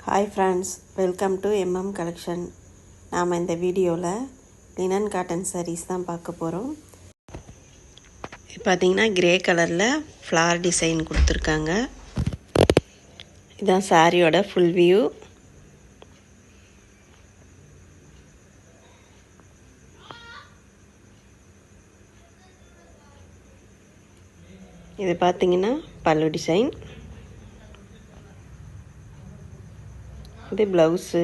Hi friends, welcome to MM Collection. நாம் இந்த வீடியோவில் லினன் காட்டன் sarees தான் பார்க்க போகிறோம். பார்த்தீங்கன்னா கிரே கலரில் ஃப்ளார் டிசைன் கொடுத்துருக்காங்க. இதுதான் சாரியோட ஃபுல் வியூ. இது பார்த்தீங்கன்னா பல்லு டிசைன். இது ப்ளவுஸு.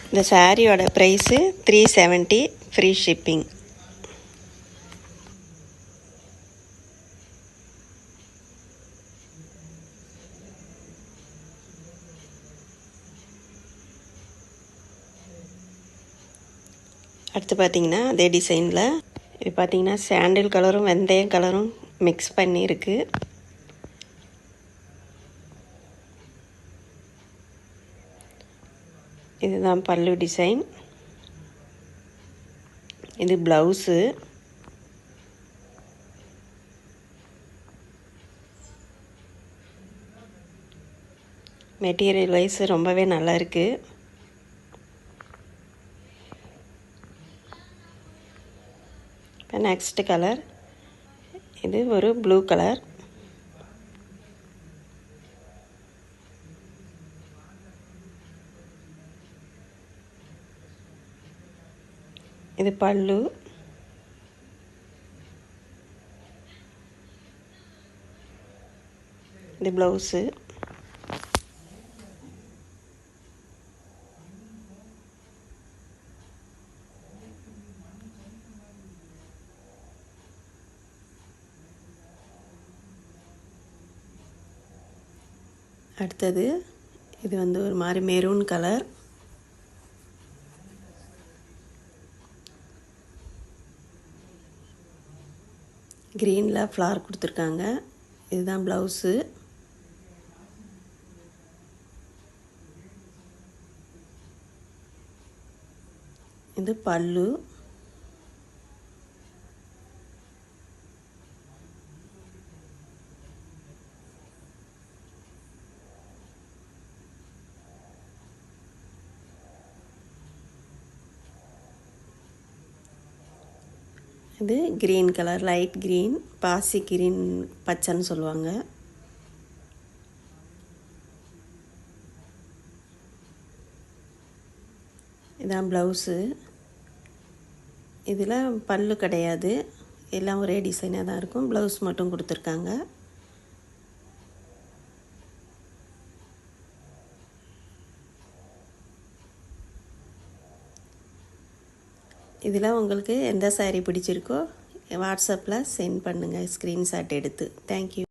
இந்த சாரியோட ப்ரைஸு 370 ஃப்ரீ ஷிப்பிங். அடுத்து பார்த்தீங்கன்னா அதே டிசைனில் இது பார்த்தீங்கன்னா சாண்டில் கலரும் வெந்தயம் கலரும் மிக்ஸ் பண்ணியிருக்கு. இதுதான் பல்லு டிசைன். இது ப்ளவுஸு. மெட்டீரியல் வைஸ் ரொம்பவே நல்லா இருக்குது. இப்போ நெக்ஸ்ட் கலர் இது ஒரு ப்ளூ கலர். இது பல்லு. இது ப்ளவுஸு. அடுத்தது இது வந்து ஒரு மாதிரி மெரூன் கலர். க்ரீனில் ஃப்ளார் கொடுத்துருக்காங்க. இதுதான் ப்ளவுஸு. இது பல்லு. இது க்ரீன் கலர், லைட் க்ரீன், பாசி க்ரீன் பச்சைன்னு சொல்லுவாங்க. இதான் ப்ளவுஸு. இதில் பல்லு கிடையாது, எல்லாம் ஒரே டிசைனாக தான் இருக்கும். ப்ளவுஸ் மட்டும் கொடுத்துருக்காங்க. இதில் உங்களுக்கு எந்த சாரீ பிடிச்சிருக்கோ வாட்ஸ்அப்பில் சென்ட் பண்ணுங்கள் ஸ்க்ரீன்ஷாட் எடுத்து. தேங்க்யூ.